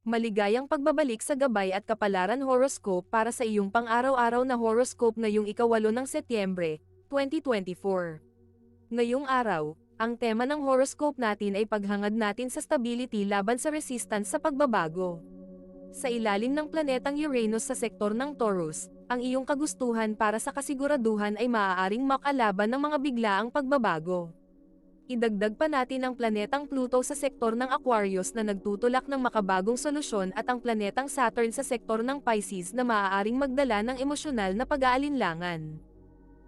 Maligayang pagbabalik sa gabay at kapalaran horoscope para sa iyong pang-araw-araw na horoscope ngayong ika-8 ng Setyembre, 2024. Ngayong araw, ang tema ng horoscope natin ay paghangad natin sa stability laban sa resistance sa pagbabago. Sa ilalim ng planetang Uranus sa sektor ng Taurus, ang iyong kagustuhan para sa kasiguraduhan ay maaaring makalaban ng mga biglaang pagbabago. Idagdag pa natin ang planetang Pluto sa sektor ng Aquarius na nagtutulak ng makabagong solusyon at ang planetang Saturn sa sektor ng Pisces na maaaring magdala ng emosyonal na pag-aalinlangan.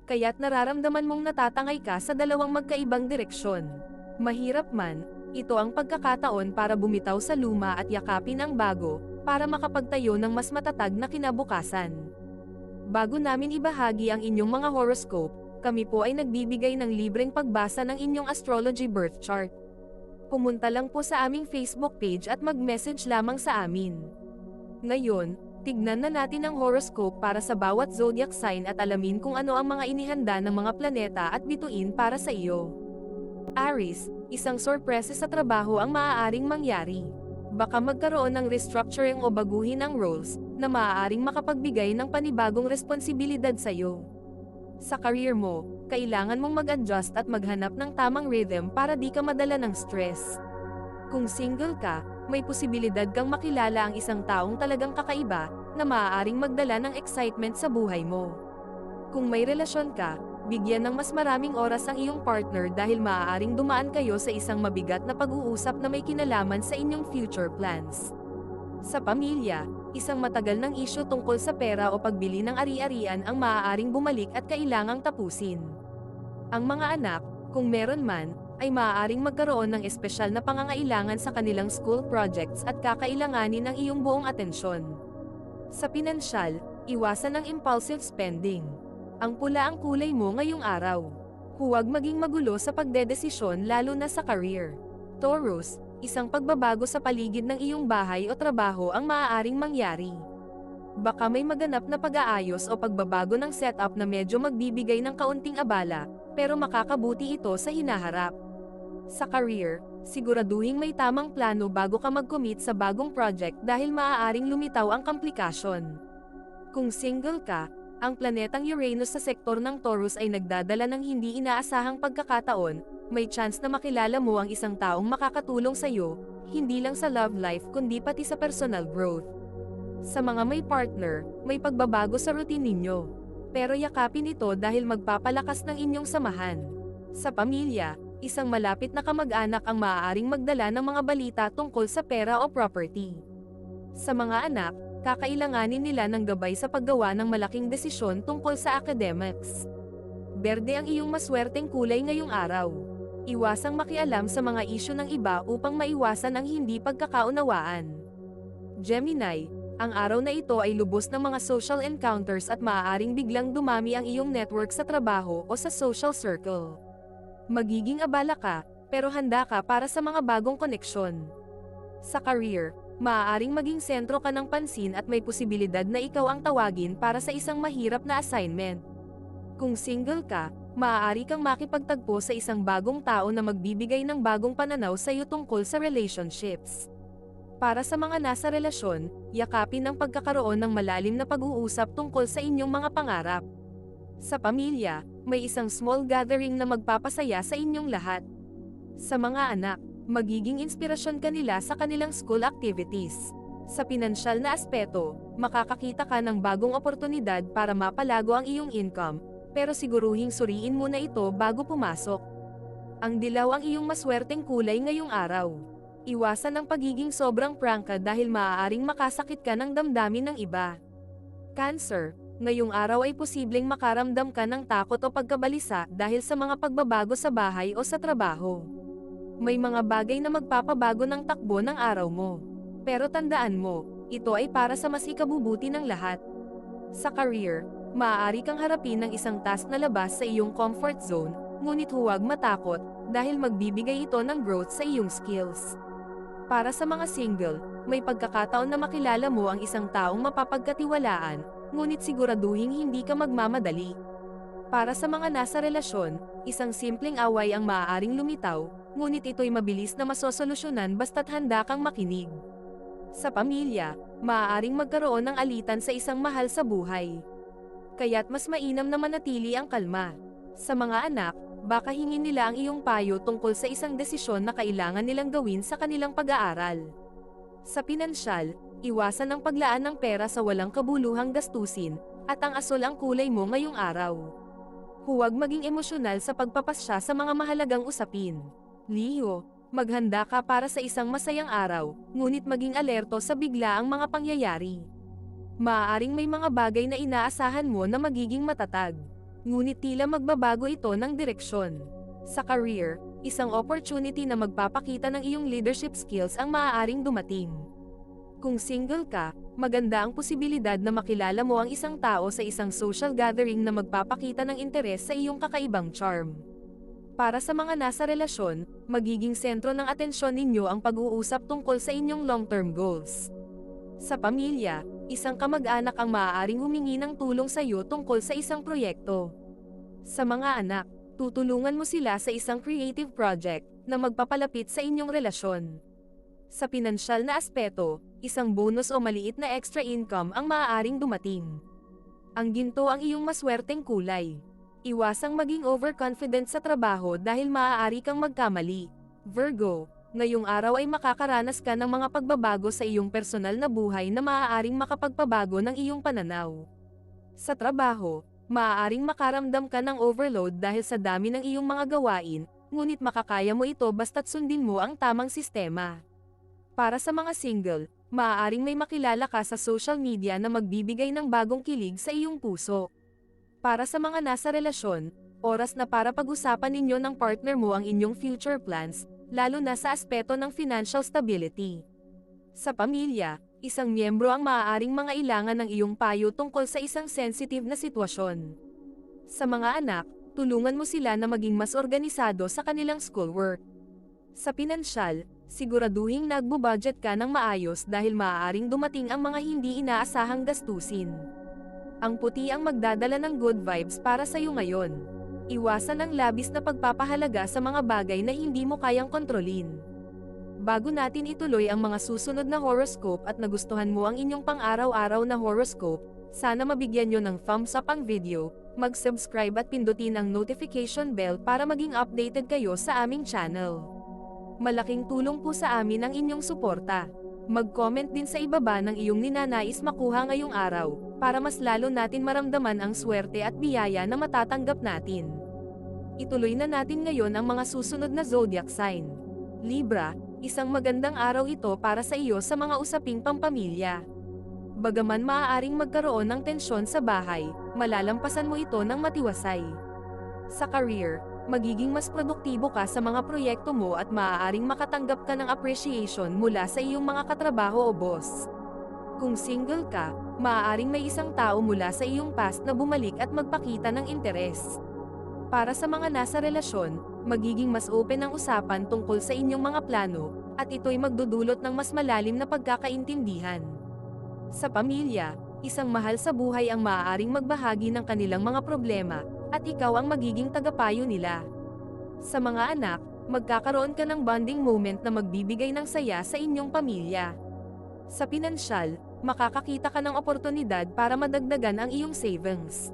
Kaya't nararamdaman mong natatangay ka sa dalawang magkaibang direksyon. Mahirap man, ito ang pagkakataon para bumitaw sa luma at yakapin ang bago, para makapagtayo ng mas matatag na kinabukasan. Bago namin ibahagi ang inyong mga horoscope, kami po ay nagbibigay ng libreng pagbasa ng inyong astrology birth chart. Pumunta lang po sa aming Facebook page at mag-message lamang sa amin. Ngayon, tignan na natin ang horoscope para sa bawat zodiac sign at alamin kung ano ang mga inihanda ng mga planeta at bituin para sa iyo. Aries, isang sorpresa sa trabaho ang maaaring mangyari. Baka magkaroon ng restructuring o baguhin ang roles, na maaaring makapagbigay ng panibagong responsibilidad sa iyo. Sa career mo, kailangan mong mag-adjust at maghanap ng tamang rhythm para di ka madala ng stress. Kung single ka, may posibilidad kang makilala ang isang taong talagang kakaiba, na maaaring magdala ng excitement sa buhay mo. Kung may relasyon ka, bigyan ng mas maraming oras ang iyong partner dahil maaaring dumaan kayo sa isang mabigat na pag-uusap na may kinalaman sa inyong future plans. Sa pamilya, isang matagal ng isyu tungkol sa pera o pagbili ng ari-arian ang maaaring bumalik at kailangang tapusin. Ang mga anak, kung meron man, ay maaaring magkaroon ng espesyal na pangangailangan sa kanilang school projects at kakailanganin ng iyong buong atensyon. Sa pinansyal, iwasan ang impulsive spending. Ang pula ang kulay mo ngayong araw. Huwag maging magulo sa pagdedesisyon lalo na sa career. Taurus, isang pagbabago sa paligid ng iyong bahay o trabaho ang maaaring mangyari. Baka may maganap na pag-aayos o pagbabago ng setup na medyo magbibigay ng kaunting abala, pero makakabuti ito sa hinaharap. Sa career, siguraduhing may tamang plano bago ka mag-commit sa bagong project dahil maaaring lumitaw ang komplikasyon. Kung single ka, ang planetang Uranus sa sektor ng Taurus ay nagdadala ng hindi inaasahang pagkakataon. May chance na makilala mo ang isang taong makakatulong sa iyo, hindi lang sa love life kundi pati sa personal growth. Sa mga may partner, may pagbabago sa routine ninyo. Pero yakapin ito dahil magpapalakas ng inyong samahan. Sa pamilya, isang malapit na kamag-anak ang maaaring magdala ng mga balita tungkol sa pera o property. Sa mga anak, kakailanganin nila ng gabay sa paggawa ng malaking desisyon tungkol sa academics. Berde ang iyong maswerteng kulay ngayong araw. Iwasang makialam sa mga isyu ng iba upang maiwasan ang hindi pagkakaunawaan. Gemini, ang araw na ito ay lubos ng mga social encounters at maaaring biglang dumami ang iyong network sa trabaho o sa social circle. Magiging abala ka, pero handa ka para sa mga bagong koneksyon. Sa career, maaaring maging sentro ka ng pansin at may posibilidad na ikaw ang tawagin para sa isang mahirap na assignment. Kung single ka, maaari kang makipagtagpo sa isang bagong tao na magbibigay ng bagong pananaw sa iyo tungkol sa relationships. Para sa mga nasa relasyon, yakapin ang pagkakaroon ng malalim na pag-uusap tungkol sa inyong mga pangarap. Sa pamilya, may isang small gathering na magpapasaya sa inyong lahat. Sa mga anak, magiging inspirasyon ka nila sa kanilang school activities. Sa pinansyal na aspeto, makakakita ka ng bagong oportunidad para mapalago ang iyong income, pero siguruhing suriin muna ito bago pumasok. Ang dilaw ang iyong maswerteng kulay ngayong araw. Iwasan ang pagiging sobrang prangka dahil maaaring makasakit ka ng damdamin ng iba. Cancer, ngayong araw ay posibleng makaramdam ka ng takot o pagkabalisa dahil sa mga pagbabago sa bahay o sa trabaho. May mga bagay na magpapabago ng takbo ng araw mo. Pero tandaan mo, ito ay para sa mas ikabubuti ng lahat. Sa career, maaari kang harapin ng isang task na labas sa iyong comfort zone, ngunit huwag matakot, dahil magbibigay ito ng growth sa iyong skills. Para sa mga single, may pagkakataon na makilala mo ang isang taong mapapagkatiwalaan, ngunit siguraduhing hindi ka magmamadali. Para sa mga nasa relasyon, isang simpleng away ang maaaring lumitaw, ngunit ito'y mabilis na masosolusyonan basta't handa kang makinig. Sa pamilya, maaaring magkaroon ng alitan sa isang mahal sa buhay. Kaya't mas mainam na manatili ang kalma. Sa mga anak, baka hingin nila ang iyong payo tungkol sa isang desisyon na kailangan nilang gawin sa kanilang pag-aaral. Sa pinansyal, iwasan ang paglaan ng pera sa walang kabuluhang gastusin, at ang asul ang kulay mo ngayong araw. Huwag maging emosyonal sa pagpapasya sa mga mahalagang usapin. Leo, maghanda ka para sa isang masayang araw, ngunit maging alerto sa biglaang mga pangyayari. Maaaring may mga bagay na inaasahan mo na magiging matatag, ngunit tila magbabago ito ng direksyon. Sa career, isang opportunity na magpapakita ng iyong leadership skills ang maaaring dumating. Kung single ka, maganda ang posibilidad na makilala mo ang isang tao sa isang social gathering na magpapakita ng interes sa iyong kakaibang charm. Para sa mga nasa relasyon, magiging sentro ng atensyon ninyo ang pag-uusap tungkol sa inyong long-term goals. Sa pamilya, isang kamag-anak ang maaaring humingi ng tulong sa iyo tungkol sa isang proyekto. Sa mga anak, tutulungan mo sila sa isang creative project na magpapalapit sa inyong relasyon. Sa pinansyal na aspeto, isang bonus o maliit na extra income ang maaaring dumating. Ang ginto ang iyong maswerteng kulay. Iwasang maging overconfident sa trabaho dahil maaari kang magkamali. Virgo, ngayong araw ay makakaranas ka ng mga pagbabago sa iyong personal na buhay na maaaring makapagpabago ng iyong pananaw. Sa trabaho, maaaring makaramdam ka ng overload dahil sa dami ng iyong mga gawain, ngunit makakaya mo ito basta't sundin mo ang tamang sistema. Para sa mga single, maaaring may makilala ka sa social media na magbibigay ng bagong kilig sa iyong puso. Para sa mga nasa relasyon, oras na para pag-usapan ninyo ng partner mo ang inyong future plans, lalo na sa aspeto ng financial stability. Sa pamilya, isang miyembro ang maaaring mangailangan ng iyong payo tungkol sa isang sensitive na sitwasyon. Sa mga anak, tulungan mo sila na maging mas organisado sa kanilang schoolwork. Sa pinansyal, siguraduhing nagbo-budget ka ng maayos dahil maaaring dumating ang mga hindi inaasahang gastusin. Ang puti ang magdadala ng good vibes para sa iyo ngayon. Iwasan ang labis na pagpapahalaga sa mga bagay na hindi mo kayang kontrolin. Bago natin ituloy ang mga susunod na horoscope at nagustuhan mo ang inyong pang-araw-araw na horoscope, sana mabigyan nyo ng thumbs up ang video, mag-subscribe at pindutin ang notification bell para maging updated kayo sa aming channel. Malaking tulong po sa amin ang inyong suporta. Mag-comment din sa ibaba ng iyong ninanais makuha ngayong araw, para mas lalo natin maramdaman ang swerte at biyaya na matatanggap natin. Ituloy na natin ngayon ang mga susunod na zodiac sign. Libra, isang magandang araw ito para sa iyo sa mga usaping pampamilya. Bagaman maaaring magkaroon ng tensyon sa bahay, malalampasan mo ito ng matiwasay. Sa career, magiging mas produktibo ka sa mga proyekto mo at maaaring makatanggap ka ng appreciation mula sa iyong mga katrabaho o boss. Kung single ka, maaaring may isang tao mula sa iyong past na bumalik at magpakita ng interes. Para sa mga nasa relasyon, magiging mas open ang usapan tungkol sa inyong mga plano, at ito'y magdudulot ng mas malalim na pagkakaintindihan. Sa pamilya, isang mahal sa buhay ang maaaring magbahagi ng kanilang mga problema, at ikaw ang magiging tagapayo nila. Sa mga anak, magkakaroon ka ng bonding moment na magbibigay ng saya sa inyong pamilya. Sa pinansyal, makakakita ka ng oportunidad para madagdagan ang iyong savings.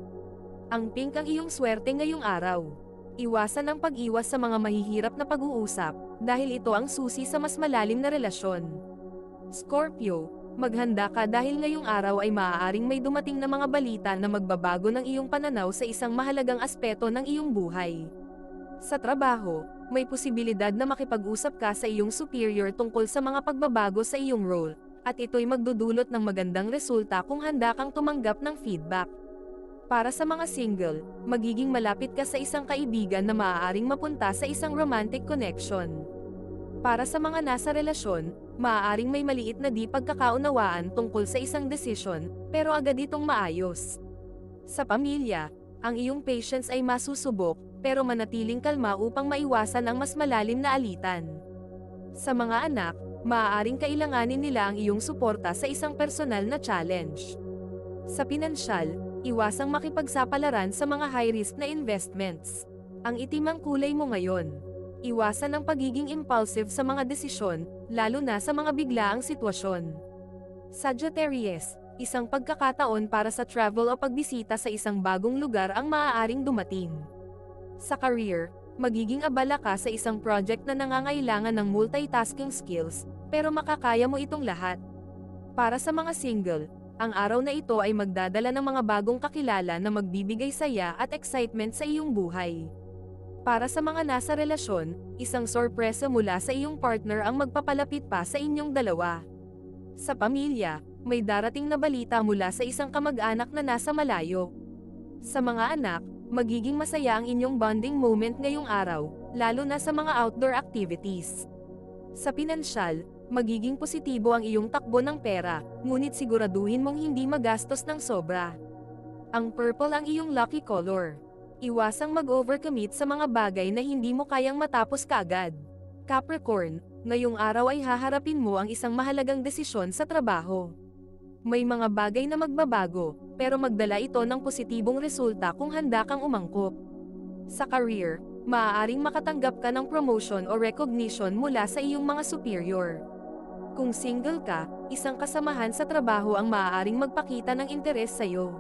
Ang pink ang iyong swerte ngayong araw. Iwasan ang pag-iwas sa mga mahihirap na pag-uusap, dahil ito ang susi sa mas malalim na relasyon. Scorpio, maghanda ka dahil ngayong araw ay maaaring may dumating na mga balita na magbabago ng iyong pananaw sa isang mahalagang aspeto ng iyong buhay. Sa trabaho, may posibilidad na makipag-usap ka sa iyong superior tungkol sa mga pagbabago sa iyong role, at ito'y magdudulot ng magandang resulta kung handa kang tumanggap ng feedback. Para sa mga single, magiging malapit ka sa isang kaibigan na maaaring mapunta sa isang romantic connection. Para sa mga nasa relasyon, maaaring may maliit na di pagkakaunawaan tungkol sa isang desisyon, pero agad itong maayos. Sa pamilya, ang iyong patience ay masusubok, pero manatiling kalma upang maiwasan ang mas malalim na alitan. Sa mga anak, maaaring kailanganin nila ang iyong suporta sa isang personal na challenge. Sa pinansyal, iwasang makipagsapalaran sa mga high-risk na investments. Ang itim ang kulay mo ngayon. Iwasan ang pagiging impulsive sa mga desisyon, lalo na sa mga biglaang sitwasyon. Sagittarius, isang pagkakataon para sa travel o pagbisita sa isang bagong lugar ang maaaring dumating. Sa career, magiging abala ka sa isang project na nangangailangan ng multitasking skills, pero makakaya mo itong lahat. Para sa mga single, ang araw na ito ay magdadala ng mga bagong kakilala na magbibigay saya at excitement sa iyong buhay. Para sa mga nasa relasyon, isang sorpresa mula sa iyong partner ang magpapalapit pa sa inyong dalawa. Sa pamilya, may darating na balita mula sa isang kamag-anak na nasa malayo. Sa mga anak, magiging masaya ang inyong bonding moment ngayong araw, lalo na sa mga outdoor activities. Sa pinansyal, magiging positibo ang iyong takbo ng pera, ngunit siguraduhin mong hindi magastos ng sobra. Ang purple ang iyong lucky color. Iwasang mag-overcommit sa mga bagay na hindi mo kayang matapos kaagad. Capricorn, ngayong araw ay haharapin mo ang isang mahalagang desisyon sa trabaho. May mga bagay na magbabago, pero magdala ito ng positibong resulta kung handa kang umangkop. Sa career, maaaring makatanggap ka ng promotion o recognition mula sa iyong mga superior. Kung single ka, isang kasamahan sa trabaho ang maaaring magpakita ng interes sa iyo.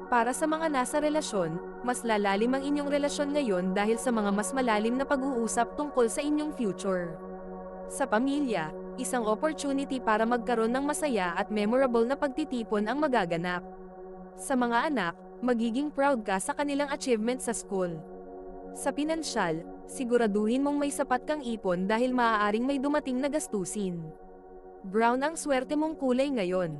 Para sa mga nasa relasyon, mas lalalim ang inyong relasyon ngayon dahil sa mga mas malalim na pag-uusap tungkol sa inyong future. Sa pamilya, isang opportunity para magkaroon ng masaya at memorable na pagtitipon ang magaganap. Sa mga anak, magiging proud ka sa kanilang achievement sa school. Sa pinansyal, siguraduhin mong may sapat kang ipon dahil maaaring may dumating na gastusin. Brown ang swerte mong kulay ngayon.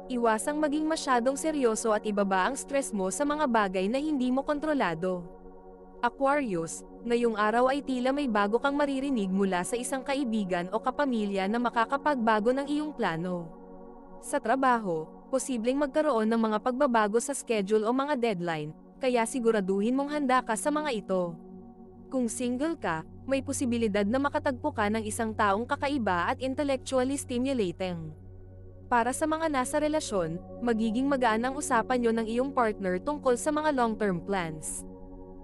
Iwasang maging masyadong seryoso at ibaba ang stress mo sa mga bagay na hindi mo kontrolado. Aquarius, ngayong araw ay tila may bago kang maririnig mula sa isang kaibigan o kapamilya na makakapagbago ng iyong plano. Sa trabaho, posibleng magkaroon ng mga pagbabago sa schedule o mga deadline, kaya siguraduhin mong handa ka sa mga ito. Kung single ka, may posibilidad na makatagpo ka ng isang taong kakaiba at intellectually stimulating. Para sa mga nasa relasyon, magiging magaan ang usapan nyo ng iyong partner tungkol sa mga long-term plans.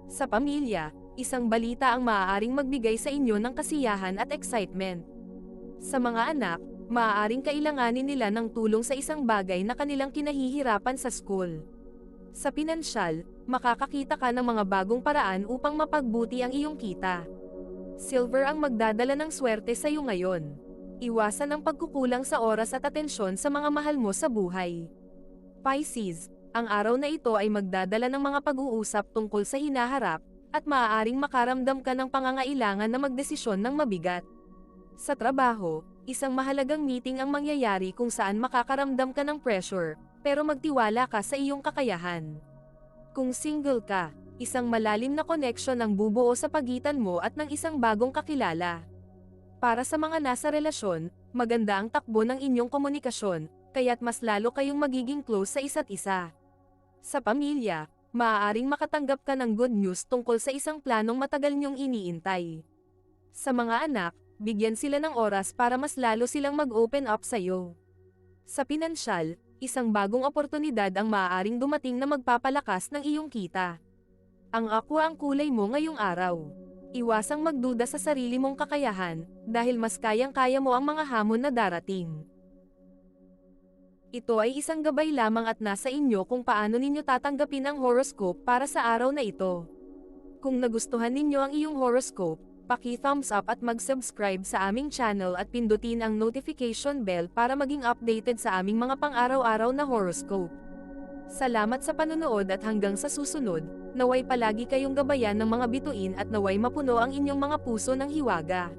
Sa pamilya, isang balita ang maaaring magbigay sa inyo ng kasiyahan at excitement. Sa mga anak, maaaring kailanganin nila ng tulong sa isang bagay na kanilang kinahihirapan sa school. Sa pinansyal, makakakita ka ng mga bagong paraan upang mapagbuti ang iyong kita. Silver ang magdadala ng swerte sa iyo ngayon. Iwasan ang pagkukulang sa oras at atensyon sa mga mahal mo sa buhay. Pisces, ang araw na ito ay magdadala ng mga pag-uusap tungkol sa hinaharap, at maaaring makaramdam ka ng pangangailangan na magdesisyon ng mabigat. Sa trabaho, isang mahalagang meeting ang mangyayari kung saan makakaramdam ka ng pressure, pero magtiwala ka sa iyong kakayahan. Kung single ka, isang malalim na connection ang bubuo sa pagitan mo at ng isang bagong kakilala. Para sa mga nasa relasyon, maganda ang takbo ng inyong komunikasyon, kaya't mas lalo kayong magiging close sa isa't isa. Sa pamilya, maaaring makatanggap ka ng good news tungkol sa isang planong matagal niyong iniintay. Sa mga anak, bigyan sila ng oras para mas lalo silang mag-open up sa iyo. Sa pinansyal, isang bagong oportunidad ang maaaring dumating na magpapalakas ng iyong kita. Ang aqua ang kulay mo ngayong araw. Iwasang magduda sa sarili mong kakayahan, dahil mas kayang-kaya mo ang mga hamon na darating. Ito ay isang gabay lamang at nasa inyo kung paano ninyo tatanggapin ang horoscope para sa araw na ito. Kung nagustuhan ninyo ang iyong horoscope, paki-thumbs up at mag-subscribe sa aming channel at pindutin ang notification bell para maging updated sa aming mga pang-araw-araw na horoscope. Salamat sa panonood at hanggang sa susunod, naway palagi kayong gabayan ng mga bituin at naway mapuno ang inyong mga puso ng hiwaga.